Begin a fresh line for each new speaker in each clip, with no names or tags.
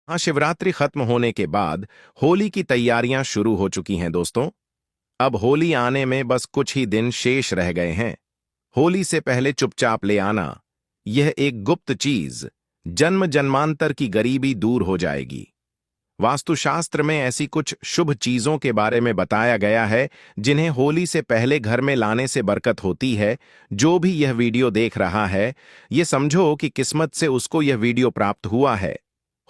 शिवरात्रि खत्म होने के बाद होली की तैयारियां शुरू हो चुकी हैं दोस्तों। अब होली आने में बस कुछ ही दिन शेष रह गए हैं। होली से पहले चुपचाप ले आना यह एक गुप्त चीज जन्म जन्मांतर की गरीबी दूर हो जाएगी। वास्तुशास्त्र में ऐसी कुछ शुभ चीजों के बारे में बताया गया है जिन्हें होली से पहले घर में लाने से बरकत होती है। जो भी यह वीडियो देख रहा है, ये समझो कि किस्मत से उसको यह वीडियो प्राप्त हुआ है।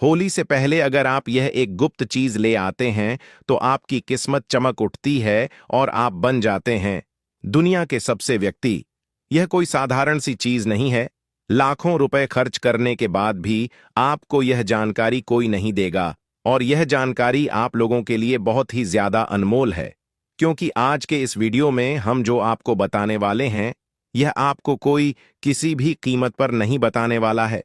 होली से पहले अगर आप यह एक गुप्त चीज ले आते हैं तो आपकी किस्मत चमक उठती है और आप बन जाते हैं दुनिया के सबसे व्यक्ति। यह कोई साधारण सी चीज नहीं है। लाखों रुपए खर्च करने के बाद भी आपको यह जानकारी कोई नहीं देगा, और यह जानकारी आप लोगों के लिए बहुत ही ज्यादा अनमोल है, क्योंकि आज के इस वीडियो में हम जो आपको बताने वाले हैं यह आपको कोई किसी भी कीमत पर नहीं बताने वाला है।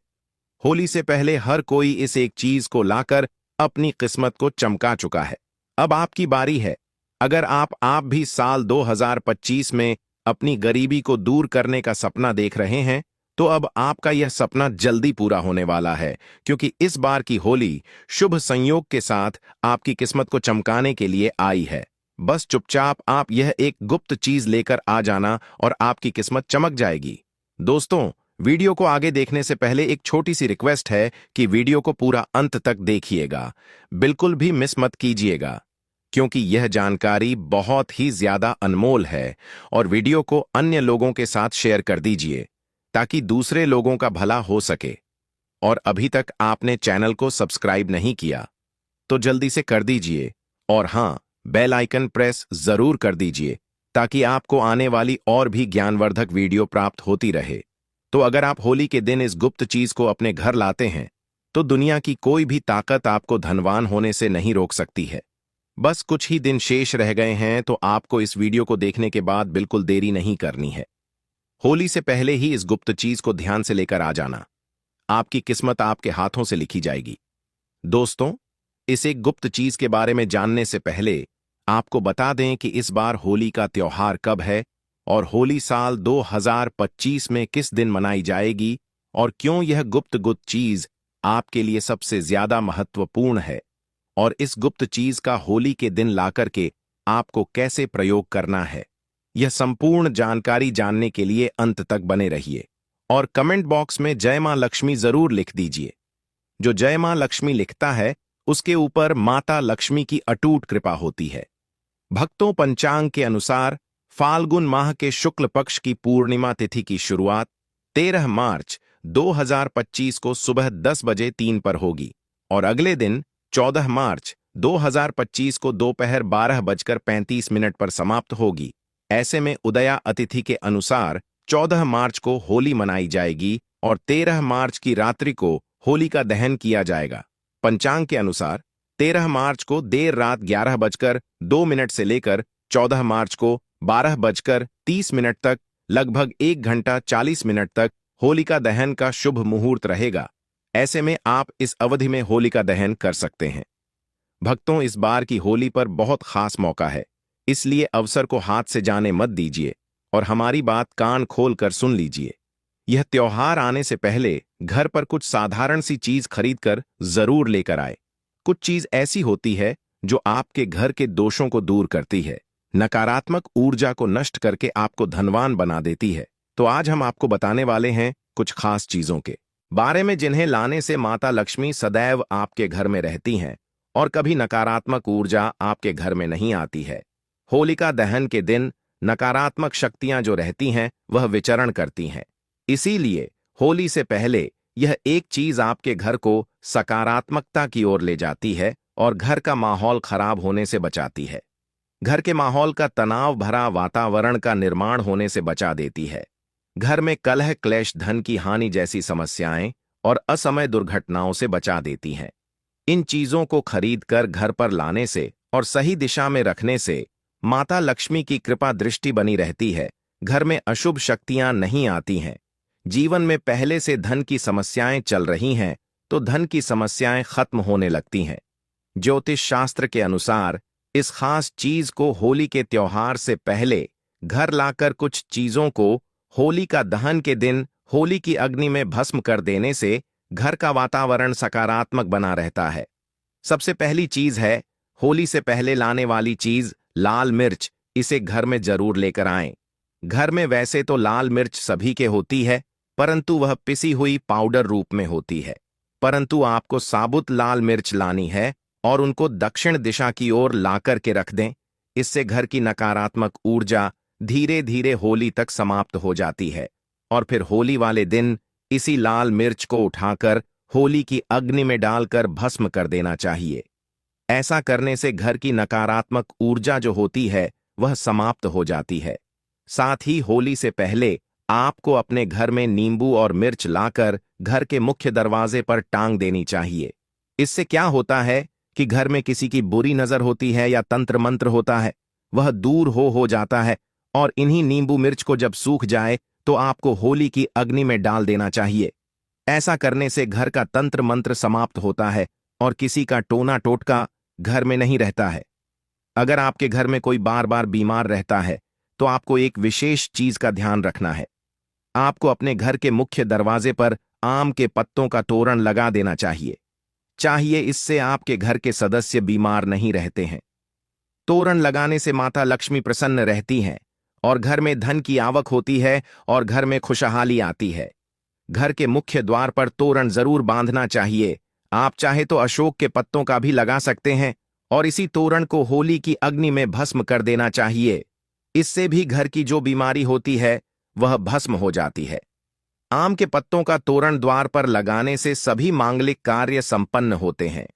होली से पहले हर कोई इस एक चीज को लाकर अपनी किस्मत को चमका चुका है। अब आपकी बारी है। अगर आप भी साल 2025 में अपनी गरीबी को दूर करने का सपना देख रहे हैं, तो अब आपका यह सपना जल्दी पूरा होने वाला है, क्योंकि इस बार की होली शुभ संयोग के साथ आपकी किस्मत को चमकाने के लिए आई है। बस चुपचाप आप यह एक गुप्त चीज लेकर आ जाना और आपकी किस्मत चमक जाएगी। दोस्तों, वीडियो को आगे देखने से पहले एक छोटी सी रिक्वेस्ट है कि वीडियो को पूरा अंत तक देखिएगा। बिल्कुल भी मिस मत कीजिएगा, क्योंकि यह जानकारी बहुत ही ज्यादा अनमोल है। और वीडियो को अन्य लोगों के साथ शेयर कर दीजिए ताकि दूसरे लोगों का भला हो सके। और अभी तक आपने चैनल को सब्सक्राइब नहीं किया तो जल्दी से कर दीजिए, और हां, बेल आइकन प्रेस जरूर कर दीजिए ताकि आपको आने वाली और भी ज्ञानवर्धक वीडियो प्राप्त होती रहे। तो अगर आप होली के दिन इस गुप्त चीज को अपने घर लाते हैं तो दुनिया की कोई भी ताकत आपको धनवान होने से नहीं रोक सकती है। बस कुछ ही दिन शेष रह गए हैं, तो आपको इस वीडियो को देखने के बाद बिल्कुल देरी नहीं करनी है। होली से पहले ही इस गुप्त चीज को ध्यान से लेकर आ जाना। आपकी किस्मत आपके हाथों से लिखी जाएगी। दोस्तों, इस एक गुप्त चीज के बारे में जानने से पहले आपको बता दें कि इस बार होली का त्योहार कब है और होली साल 2025 में किस दिन मनाई जाएगी, और क्यों यह गुप्त चीज आपके लिए सबसे ज्यादा महत्वपूर्ण है, और इस गुप्त चीज का होली के दिन लाकर के आपको कैसे प्रयोग करना है। यह संपूर्ण जानकारी जानने के लिए अंत तक बने रहिए और कमेंट बॉक्स में जय मां लक्ष्मी जरूर लिख दीजिए। जो जय मां लक्ष्मी लिखता है उसके ऊपर माता लक्ष्मी की अटूट कृपा होती है। भक्तों, पंचांग के अनुसार फाल्गुन माह के शुक्ल पक्ष की पूर्णिमा तिथि की शुरुआत 13 मार्च 2025 को सुबह 10 बजे 3 पर होगी और अगले दिन 14 मार्च 2025 को दोपहर 12:35 पर समाप्त होगी। ऐसे में उदया अतिथि के अनुसार 14 मार्च को होली मनाई जाएगी और 13 मार्च की रात्रि को होली का दहन किया जाएगा। पंचांग के अनुसार 13 मार्च को देर रात 11:02 से लेकर 14 मार्च को 12:30 तक लगभग 1 घंटा 40 मिनट तक होलिका दहन का शुभ मुहूर्त रहेगा। ऐसे में आप इस अवधि में होलिका दहन कर सकते हैं। भक्तों, इस बार की होली पर बहुत खास मौका है, इसलिए अवसर को हाथ से जाने मत दीजिए और हमारी बात कान खोल कर सुन लीजिए। यह त्योहार आने से पहले घर पर कुछ साधारण सी चीज खरीदकर जरूर लेकर आए। कुछ चीज ऐसी होती है जो आपके घर के दोषों को दूर करती है, नकारात्मक ऊर्जा को नष्ट करके आपको धनवान बना देती है। तो आज हम आपको बताने वाले हैं कुछ खास चीजों के बारे में जिन्हें लाने से माता लक्ष्मी सदैव आपके घर में रहती हैं और कभी नकारात्मक ऊर्जा आपके घर में नहीं आती है। होलिका दहन के दिन नकारात्मक शक्तियां जो रहती हैं वह विचरण करती हैं। इसीलिए होली से पहले यह एक चीज आपके घर को सकारात्मकता की ओर ले जाती है और घर का माहौल खराब होने से बचाती है। घर के माहौल का तनाव भरा वातावरण का निर्माण होने से बचा देती है। घर में कलह क्लेश, धन की हानि जैसी समस्याएं और असमय दुर्घटनाओं से बचा देती हैं। इन चीजों को खरीदकर घर पर लाने से और सही दिशा में रखने से माता लक्ष्मी की कृपा दृष्टि बनी रहती है। घर में अशुभ शक्तियां नहीं आती हैं। जीवन में पहले से धन की समस्याएं चल रही हैं तो धन की समस्याएं खत्म होने लगती हैं। ज्योतिष शास्त्र के अनुसार इस खास चीज को होली के त्योहार से पहले घर लाकर कुछ चीजों को होली का दहन के दिन होली की अग्नि में भस्म कर देने से घर का वातावरण सकारात्मक बना रहता है। सबसे पहली चीज है, होली से पहले लाने वाली चीज लाल मिर्च। इसे घर में जरूर लेकर आएं। घर में वैसे तो लाल मिर्च सभी के होती है, परंतु वह पिसी हुई पाउडर रूप में होती है। परंतु आपको साबुत लाल मिर्च लानी है और उनको दक्षिण दिशा की ओर लाकर के रख दें। इससे घर की नकारात्मक ऊर्जा धीरे धीरे होली तक समाप्त हो जाती है और फिर होली वाले दिन इसी लाल मिर्च को उठाकर होली की अग्नि में डालकर भस्म कर देना चाहिए। ऐसा करने से घर की नकारात्मक ऊर्जा जो होती है वह समाप्त हो जाती है। साथ ही होली से पहले आपको अपने घर में नींबू और मिर्च लाकर घर के मुख्य दरवाजे पर टांग देनी चाहिए। इससे क्या होता है कि घर में किसी की बुरी नजर होती है या तंत्र मंत्र होता है, वह दूर हो जाता है। और इन्हीं नींबू मिर्च को जब सूख जाए तो आपको होली की अग्नि में डाल देना चाहिए। ऐसा करने से घर का तंत्र मंत्र समाप्त होता है और किसी का टोना टोटका घर में नहीं रहता है। अगर आपके घर में कोई बार बार बीमार रहता है तो आपको एक विशेष चीज का ध्यान रखना है। आपको अपने घर के मुख्य दरवाजे पर आम के पत्तों का तोरण लगा देना चाहिए। इससे आपके घर के सदस्य बीमार नहीं रहते हैं। तोरण लगाने से माता लक्ष्मी प्रसन्न रहती हैं और घर में धन की आवक होती है और घर में खुशहाली आती है। घर के मुख्य द्वार पर तोरण जरूर बांधना चाहिए। आप चाहे तो अशोक के पत्तों का भी लगा सकते हैं और इसी तोरण को होली की अग्नि में भस्म कर देना चाहिए। इससे भी घर की जो बीमारी होती है वह भस्म हो जाती है। आम के पत्तों का तोरण द्वार पर लगाने से सभी मांगलिक कार्य संपन्न होते हैं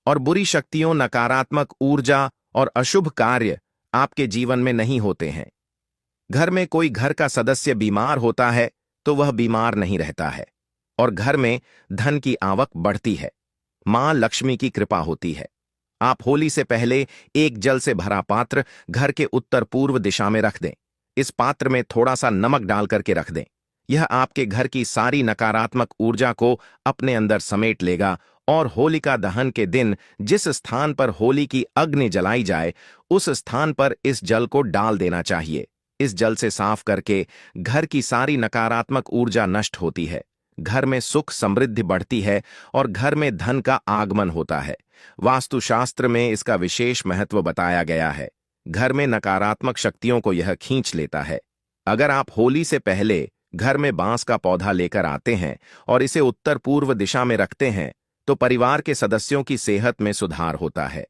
और बुरी शक्तियों, नकारात्मक ऊर्जा और अशुभ कार्य आपके जीवन में नहीं होते हैं। घर में कोई घर का सदस्य बीमार होता है तो वह बीमार नहीं रहता है और घर में धन की आवक बढ़ती है। मां लक्ष्मी की कृपा होती है। आप होली से पहले एक जल से भरा पात्र घर के उत्तर पूर्व दिशा में रख दें। इस पात्र में थोड़ा सा नमक डाल करके रख दें। यह आपके घर की सारी नकारात्मक ऊर्जा को अपने अंदर समेट लेगा और होलिका दहन के दिन जिस स्थान पर होली की अग्नि जलाई जाए उस स्थान पर इस जल को डाल देना चाहिए। इस जल से साफ करके घर की सारी नकारात्मक ऊर्जा नष्ट होती है। घर में सुख समृद्धि बढ़ती है और घर में धन का आगमन होता है। वास्तुशास्त्र में इसका विशेष महत्व बताया गया है। घर में नकारात्मक शक्तियों को यह खींच लेता है। अगर आप होली से पहले घर में बांस का पौधा लेकर आते हैं और इसे उत्तर पूर्व दिशा में रखते हैं तो परिवार के सदस्यों की सेहत में सुधार होता है।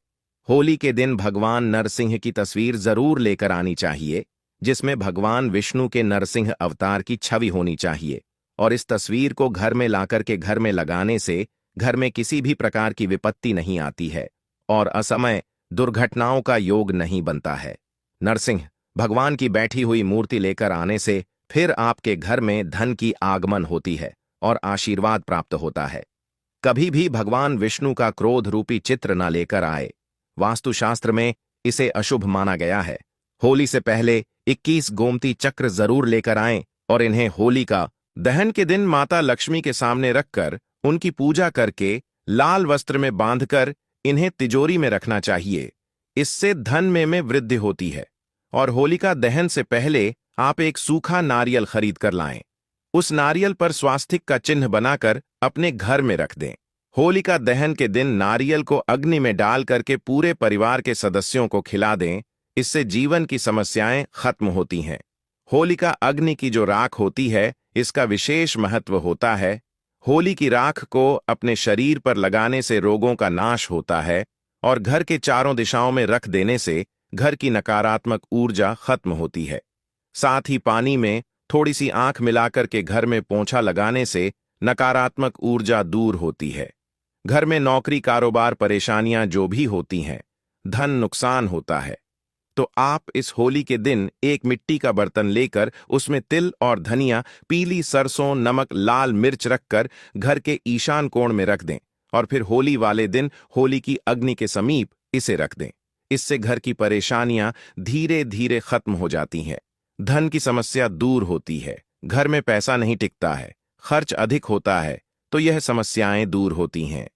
होली के दिन भगवान नरसिंह की तस्वीर जरूर लेकर आनी चाहिए, जिसमें भगवान विष्णु के नरसिंह अवतार की छवि होनी चाहिए और इस तस्वीर को घर में लाकर के घर में लगाने से घर में किसी भी प्रकार की विपत्ति नहीं आती है और असमय दुर्घटनाओं का योग नहीं बनता है। नरसिंह भगवान की बैठी हुई मूर्ति लेकर आने से फिर आपके घर में धन की आगमन होती है और आशीर्वाद प्राप्त होता है। कभी भी भगवान विष्णु का क्रोध रूपी चित्र न लेकर आए। वास्तुशास्त्र में इसे अशुभ माना गया है। होली से पहले 21 गोमती चक्र जरूर लेकर आएं और इन्हें होलिका दहन के दिन माता लक्ष्मी के सामने रखकर उनकी पूजा करके लाल वस्त्र में बांधकर इन्हें तिजोरी में रखना चाहिए। इससे धन में वृद्धि होती है। और होलिका दहन से पहले आप एक सूखा नारियल खरीद कर लाएं। उस नारियल पर स्वास्तिक का चिन्ह बनाकर अपने घर में रख दें। होलिका दहन के दिन नारियल को अग्नि में डाल करके पूरे परिवार के सदस्यों को खिला दें। इससे जीवन की समस्याएं खत्म होती हैं। होलिका अग्नि की जो राख होती है इसका विशेष महत्व होता है। होली की राख को अपने शरीर पर लगाने से रोगों का नाश होता है और घर के चारों दिशाओं में रख देने से घर की नकारात्मक ऊर्जा खत्म होती है। साथ ही पानी में थोड़ी सी आंख मिलाकर के घर में पोंछा लगाने से नकारात्मक ऊर्जा दूर होती है। घर में नौकरी, कारोबार, परेशानियां जो भी होती हैं, धन नुकसान होता है, तो आप इस होली के दिन एक मिट्टी का बर्तन लेकर उसमें तिल और धनिया, पीली सरसों, नमक, लाल मिर्च रखकर घर के ईशान कोण में रख दें और फिर होली वाले दिन होली की अग्नि के समीप इसे रख दें। इससे घर की परेशानियां धीरे धीरे खत्म हो जाती हैं। धन की समस्या दूर होती है। घर में पैसा नहीं टिकता है, खर्च अधिक होता है, तो यह समस्याएं दूर होती हैं।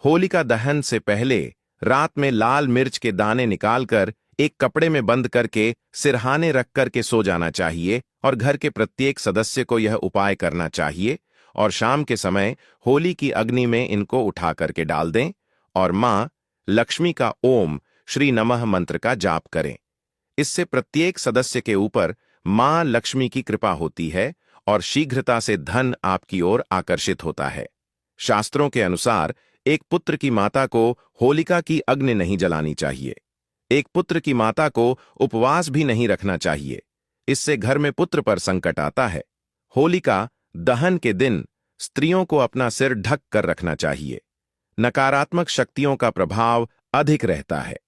होलिका दहन से पहले रात में लाल मिर्च के दाने निकालकर एक कपड़े में बंद करके सिरहाने रख करके सो जाना चाहिए और घर के प्रत्येक सदस्य को यह उपाय करना चाहिए और शाम के समय होली की अग्नि में इनको उठा करके डाल दें और मां लक्ष्मी का ओम श्री नमः मंत्र का जाप करें। इससे प्रत्येक सदस्य के ऊपर मां लक्ष्मी की कृपा होती है और शीघ्रता से धन आपकी ओर आकर्षित होता है। शास्त्रों के अनुसार एक पुत्र की माता को होलिका की अग्नि नहीं जलानी चाहिए। एक पुत्र की माता को उपवास भी नहीं रखना चाहिए। इससे घर में पुत्र पर संकट आता है। होलिका दहन के दिन स्त्रियों को अपना सिर ढक कर रखना चाहिए। नकारात्मक शक्तियों का प्रभाव अधिक रहता है।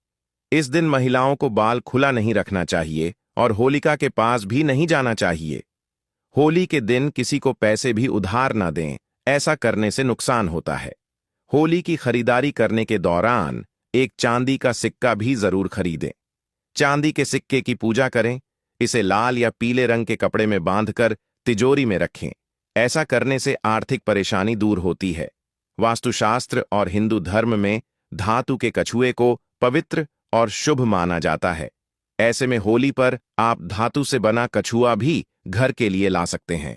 इस दिन महिलाओं को बाल खुला नहीं रखना चाहिए और होलिका के पास भी नहीं जाना चाहिए। होली के दिन किसी को पैसे भी उधार ना दें, ऐसा करने से नुकसान होता है। होली की खरीदारी करने के दौरान एक चांदी का सिक्का भी जरूर खरीदें। चांदी के सिक्के की पूजा करें। इसे लाल या पीले रंग के कपड़े में बांधकर तिजोरी में रखें। ऐसा करने से आर्थिक परेशानी दूर होती है। वास्तुशास्त्र और हिंदू धर्म में धातु के कछुए को पवित्र और शुभ माना जाता है। ऐसे में होली पर आप धातु से बना कछुआ भी घर के लिए ला सकते हैं।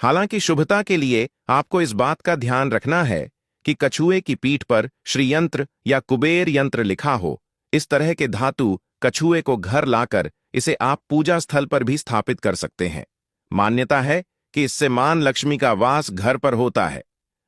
हालांकि शुभता के लिए आपको इस बात का ध्यान रखना है कि कछुए की पीठ पर श्री यंत्र या कुबेर यंत्र लिखा हो। इस तरह के धातु कछुए को घर लाकर इसे आप पूजा स्थल पर भी स्थापित कर सकते हैं। मान्यता है कि इससे मां लक्ष्मी का वास घर पर होता है।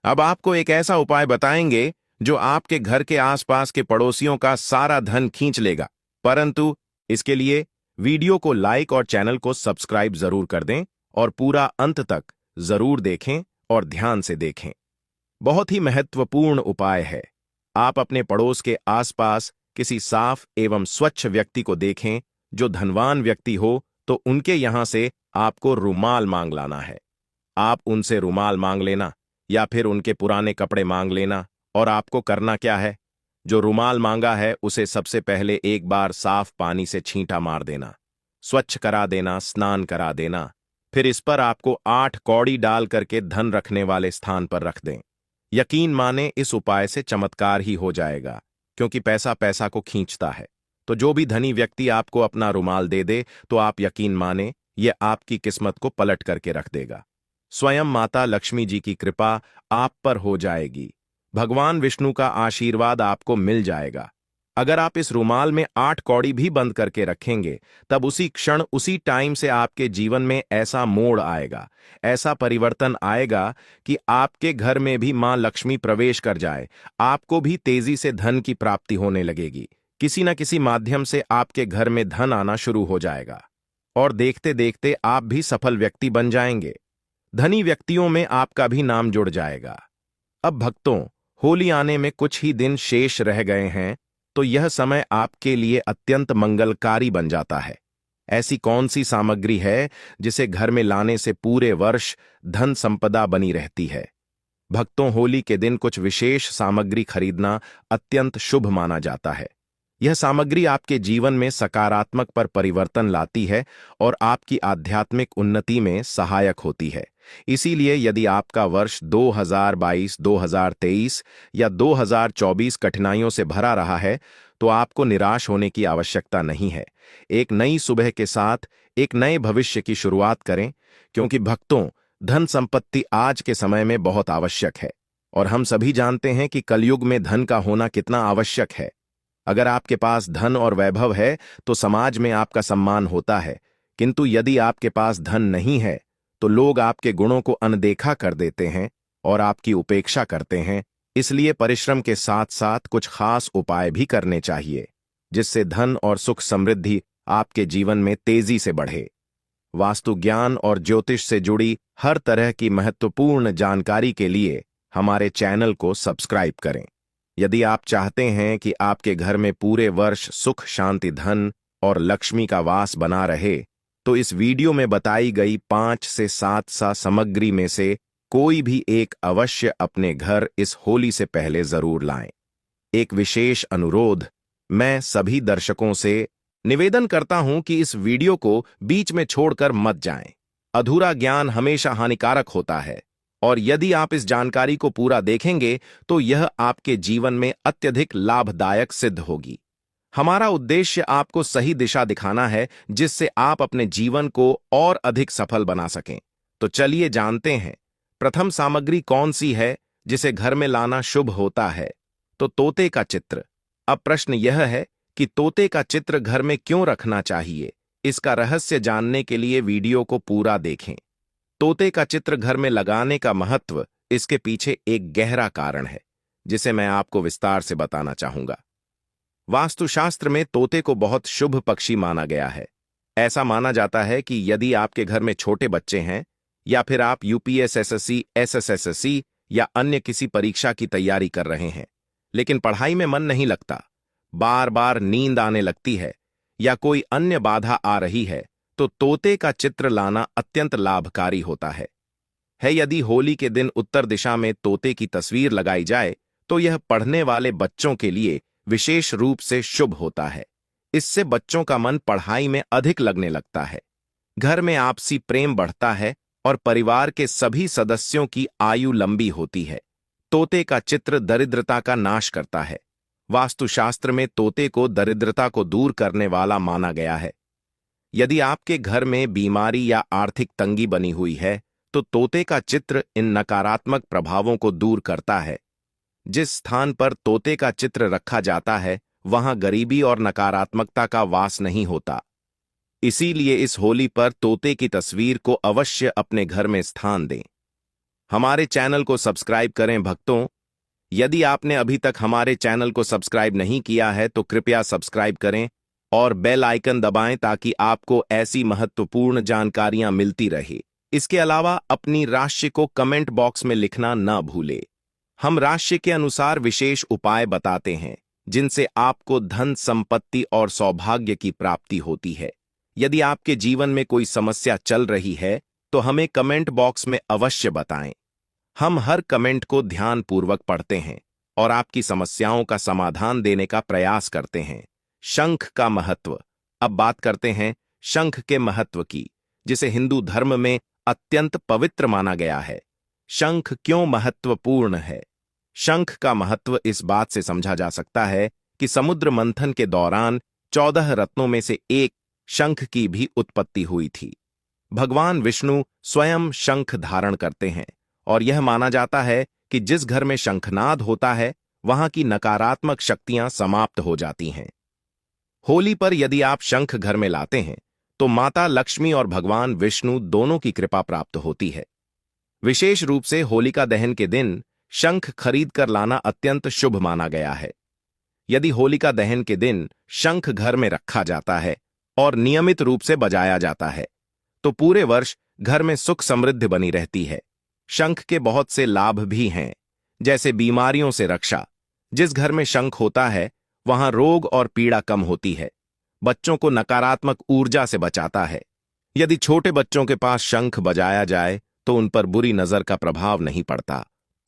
अब आपको एक ऐसा उपाय बताएंगे जो आपके घर के आसपास के पड़ोसियों का सारा धन खींच लेगा। परंतु इसके लिए वीडियो को लाइक और चैनल को सब्सक्राइब जरूर कर दें और पूरा अंत तक जरूर देखें और ध्यान से देखें। बहुत ही महत्वपूर्ण उपाय है। आप अपने पड़ोस के आसपास किसी साफ एवं स्वच्छ व्यक्ति को देखें जो धनवान व्यक्ति हो तो उनके यहां से आपको रुमाल मांग लाना है। आप उनसे रुमाल मांग लेना या फिर उनके पुराने कपड़े मांग लेना। और आपको करना क्या है, जो रुमाल मांगा है उसे सबसे पहले एक बार साफ पानी से छींटा मार देना, स्वच्छ करा देना, स्नान करा देना। फिर इस पर आपको 8 कौड़ी डाल करके धन रखने वाले स्थान पर रख दें। यकीन माने इस उपाय से चमत्कार ही हो जाएगा, क्योंकि पैसा पैसा को खींचता है। तो जो भी धनी व्यक्ति आपको अपना रुमाल दे दे तो आप यकीन माने यह आपकी किस्मत को पलट करके रख देगा। स्वयं माता लक्ष्मी जी की कृपा आप पर हो जाएगी। भगवान विष्णु का आशीर्वाद आपको मिल जाएगा। अगर आप इस रुमाल में 8 कौड़ी भी बंद करके रखेंगे तब उसी क्षण उसी टाइम से आपके जीवन में ऐसा मोड़ आएगा, ऐसा परिवर्तन आएगा कि आपके घर में भी मां लक्ष्मी प्रवेश कर जाए। आपको भी तेजी से धन की प्राप्ति होने लगेगी। किसी न किसी माध्यम से आपके घर में धन आना शुरू हो जाएगा और देखते देखते आप भी सफल व्यक्ति बन जाएंगे। धनी व्यक्तियों में आपका भी नाम जुड़ जाएगा। अब भक्तों, होली आने में कुछ ही दिन शेष रह गए हैं, तो यह समय आपके लिए अत्यंत मंगलकारी बन जाता है। ऐसी कौन सी सामग्री है जिसे घर में लाने से पूरे वर्ष धन संपदा बनी रहती है? भक्तों, होली के दिन कुछ विशेष सामग्री खरीदना अत्यंत शुभ माना जाता है। यह सामग्री आपके जीवन में सकारात्मक पर परिवर्तन लाती है और आपकी आध्यात्मिक उन्नति में सहायक होती है। इसीलिए यदि आपका वर्ष 2022, 2023 या 2024 कठिनाइयों से भरा रहा है तो आपको निराश होने की आवश्यकता नहीं है। एक नई सुबह के साथ एक नए भविष्य की शुरुआत करें, क्योंकि भक्तों, धन संपत्ति आज के समय में बहुत आवश्यक है और हम सभी जानते हैं कि कलयुग में धन का होना कितना आवश्यक है। अगर आपके पास धन और वैभव है तो समाज में आपका सम्मान होता है, किंतु यदि आपके पास धन नहीं है तो लोग आपके गुणों को अनदेखा कर देते हैं और आपकी उपेक्षा करते हैं। इसलिए परिश्रम के साथ साथ कुछ खास उपाय भी करने चाहिए, जिससे धन और सुख समृद्धि आपके जीवन में तेजी से बढ़े। वास्तु ज्ञान और ज्योतिष से जुड़ी हर तरह की महत्वपूर्ण जानकारी के लिए हमारे चैनल को सब्सक्राइब करें। यदि आप चाहते हैं कि आपके घर में पूरे वर्ष सुख, शांति, धन और लक्ष्मी का वास बना रहे, तो इस वीडियो में बताई गई 5 से 7 सामग्री में से कोई भी एक अवश्य अपने घर इस होली से पहले जरूर लाएं। एक विशेष अनुरोध, मैं सभी दर्शकों से निवेदन करता हूं कि इस वीडियो को बीच में छोड़कर मत जाएं। अधूरा ज्ञान हमेशा हानिकारक होता है और यदि आप इस जानकारी को पूरा देखेंगे तो यह आपके जीवन में अत्यधिक लाभदायक सिद्ध होगी। हमारा उद्देश्य आपको सही दिशा दिखाना है, जिससे आप अपने जीवन को और अधिक सफल बना सकें। तो चलिए जानते हैं प्रथम सामग्री कौन सी है जिसे घर में लाना शुभ होता है? तो तोते का चित्र। अब प्रश्न यह है कि तोते का चित्र घर में क्यों रखना चाहिए? इसका रहस्य जानने के लिए वीडियो को पूरा देखें। तोते का चित्र घर में लगाने का महत्व, इसके पीछे एक गहरा कारण है जिसे मैं आपको विस्तार से बताना चाहूंगा। वास्तुशास्त्र में तोते को बहुत शुभ पक्षी माना गया है। ऐसा माना जाता है कि यदि आपके घर में छोटे बच्चे हैं या फिर आप यूपीएसएसएससी, एसएसएससी या अन्य किसी परीक्षा की तैयारी कर रहे हैं, लेकिन पढ़ाई में मन नहीं लगता, बार बार नींद आने लगती है या कोई अन्य बाधा आ रही है, तो तोते का चित्र लाना अत्यंत लाभकारी होता है। यदि होली के दिन उत्तर दिशा में तोते की तस्वीर लगाई जाए तो यह पढ़ने वाले बच्चों के लिए विशेष रूप से शुभ होता है। इससे बच्चों का मन पढ़ाई में अधिक लगने लगता है, घर में आपसी प्रेम बढ़ता है और परिवार के सभी सदस्यों की आयु लंबी होती है। तोते का चित्र दरिद्रता का नाश करता है। वास्तुशास्त्र में तोते को दरिद्रता को दूर करने वाला माना गया है। यदि आपके घर में बीमारी या आर्थिक तंगी बनी हुई है तो तोते का चित्र इन नकारात्मक प्रभावों को दूर करता है। जिस स्थान पर तोते का चित्र रखा जाता है वहां गरीबी और नकारात्मकता का वास नहीं होता। इसीलिए इस होली पर तोते की तस्वीर को अवश्य अपने घर में स्थान दें। हमारे चैनल को सब्सक्राइब करें भक्तों। यदि आपने अभी तक हमारे चैनल को सब्सक्राइब नहीं किया है तो कृपया सब्सक्राइब करें और बेल आइकन दबाएं ताकि आपको ऐसी महत्वपूर्ण जानकारियां मिलती रहे। इसके अलावा अपनी राशि को कमेंट बॉक्स में लिखना न भूलें। हम राशि के अनुसार विशेष उपाय बताते हैं जिनसे आपको धन, संपत्ति और सौभाग्य की प्राप्ति होती है। यदि आपके जीवन में कोई समस्या चल रही है तो हमें कमेंट बॉक्स में अवश्य बताएं। हम हर कमेंट को ध्यानपूर्वक पढ़ते हैं और आपकी समस्याओं का समाधान देने का प्रयास करते हैं। शंख का महत्व। अब बात करते हैं शंख के महत्व की, जिसे हिंदू धर्म में अत्यंत पवित्र माना गया है। शंख क्यों महत्वपूर्ण है? शंख का महत्व इस बात से समझा जा सकता है कि समुद्र मंथन के दौरान 14 रत्नों में से एक शंख की भी उत्पत्ति हुई थी। भगवान विष्णु स्वयं शंख धारण करते हैं और यह माना जाता है कि जिस घर में शंखनाद होता है वहां की नकारात्मक शक्तियां समाप्त हो जाती हैं। होली पर यदि आप शंख घर में लाते हैं तो माता लक्ष्मी और भगवान विष्णु दोनों की कृपा प्राप्त होती है। विशेष रूप से होलिका दहन के दिन शंख खरीद कर लाना अत्यंत शुभ माना गया है। यदि होलिका दहन के दिन शंख घर में रखा जाता है और नियमित रूप से बजाया जाता है तो पूरे वर्ष घर में सुख समृद्धि बनी रहती है। शंख के बहुत से लाभ भी हैं, जैसे बीमारियों से रक्षा। जिस घर में शंख होता है वहां रोग और पीड़ा कम होती है। बच्चों को नकारात्मक ऊर्जा से बचाता है। यदि छोटे बच्चों के पास शंख बजाया जाए तो उन पर बुरी नजर का प्रभाव नहीं पड़ता।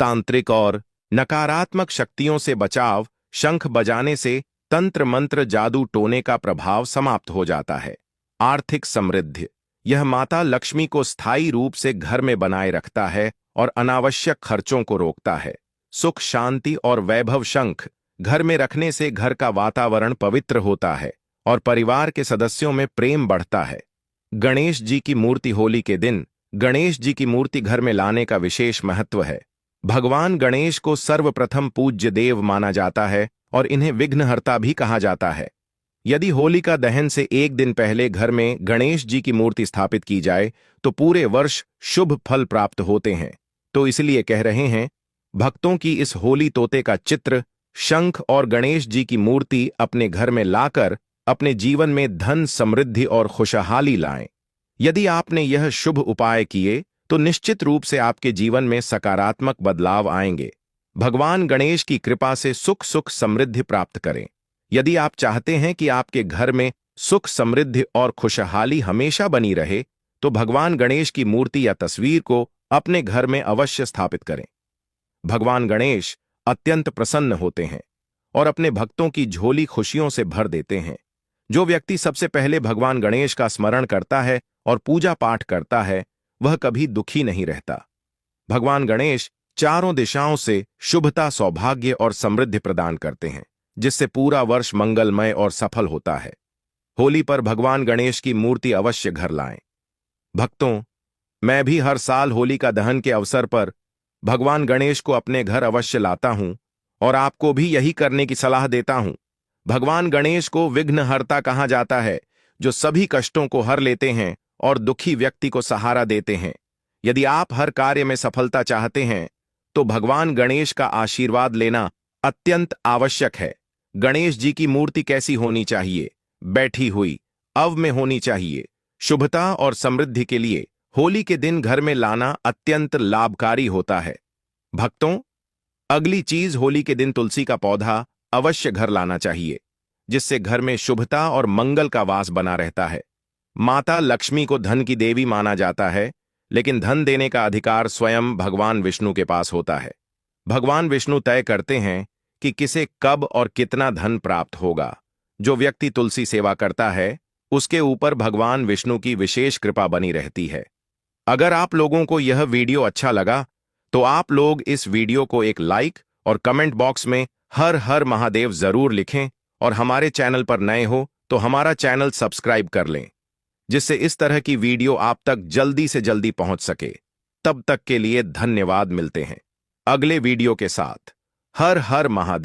तांत्रिक और नकारात्मक शक्तियों से बचाव। शंख बजाने से तंत्र मंत्र, जादू टोने का प्रभाव समाप्त हो जाता है। आर्थिक समृद्धि। यह माता लक्ष्मी को स्थायी रूप से घर में बनाए रखता है और अनावश्यक खर्चों को रोकता है। सुख, शांति और वैभव। शंख घर में रखने से घर का वातावरण पवित्र होता है और परिवार के सदस्यों में प्रेम बढ़ता है। गणेश जी की मूर्ति। होली के दिन गणेश जी की मूर्ति घर में लाने का विशेष महत्व है। भगवान गणेश को सर्वप्रथम पूज्य देव माना जाता है और इन्हें विघ्नहर्ता भी कहा जाता है। यदि होलिका दहन से एक दिन पहले घर में गणेश जी की मूर्ति स्थापित की जाए तो पूरे वर्ष शुभ फल प्राप्त होते हैं। तो इसलिए कह रहे हैं, भक्तों की इस होली तोते का चित्र, शंख और गणेश जी की मूर्ति अपने घर में लाकर अपने जीवन में धन, समृद्धि और खुशहाली लाएं। यदि आपने यह शुभ उपाय किए तो निश्चित रूप से आपके जीवन में सकारात्मक बदलाव आएंगे। भगवान गणेश की कृपा से सुख समृद्धि प्राप्त करें। यदि आप चाहते हैं कि आपके घर में सुख, समृद्धि और खुशहाली हमेशा बनी रहे तो भगवान गणेश की मूर्ति या तस्वीर को अपने घर में अवश्य स्थापित करें। भगवान गणेश अत्यंत प्रसन्न होते हैं और अपने भक्तों की झोली खुशियों से भर देते हैं। जो व्यक्ति सबसे पहले भगवान गणेश का स्मरण करता है और पूजा पाठ करता है वह कभी दुखी नहीं रहता। भगवान गणेश चारों दिशाओं से शुभता, सौभाग्य और समृद्धि प्रदान करते हैं, जिससे पूरा वर्ष मंगलमय और सफल होता है। होली पर भगवान गणेश की मूर्ति अवश्य घर लाएं। भक्तों, मैं भी हर साल होली का दहन के अवसर पर भगवान गणेश को अपने घर अवश्य लाता हूं और आपको भी यही करने की सलाह देता हूं। भगवान गणेश को विघ्नहर्ता कहा जाता है, जो सभी कष्टों को हर लेते हैं और दुखी व्यक्ति को सहारा देते हैं। यदि आप हर कार्य में सफलता चाहते हैं तो भगवान गणेश का आशीर्वाद लेना अत्यंत आवश्यक है। गणेश जी की मूर्ति कैसी होनी चाहिए? बैठी हुई, अव में होनी चाहिए। शुभता और समृद्धि के लिए होली के दिन घर में लाना अत्यंत लाभकारी होता है। भक्तों, अगली चीज, होली के दिन तुलसी का पौधा अवश्य घर लाना चाहिए, जिससे घर में शुभता और मंगल का वास बना रहता है। माता लक्ष्मी को धन की देवी माना जाता है, लेकिन धन देने का अधिकार स्वयं भगवान विष्णु के पास होता है। भगवान विष्णु तय करते हैं कि किसे कब और कितना धन प्राप्त होगा। जो व्यक्ति तुलसी सेवा करता है, उसके ऊपर भगवान विष्णु की विशेष कृपा बनी रहती है। अगर आप लोगों को यह वीडियो अच्छा लगा तो आप लोग इस वीडियो को एक लाइक और कमेंट बॉक्स में हर हर महादेव जरूर लिखें, और हमारे चैनल पर नए हो तो हमारा चैनल सब्सक्राइब कर लें, जिससे इस तरह की वीडियो आप तक जल्दी से जल्दी पहुंच सके। तब तक के लिए धन्यवाद। मिलते हैं अगले वीडियो के साथ। हर हर महादेव।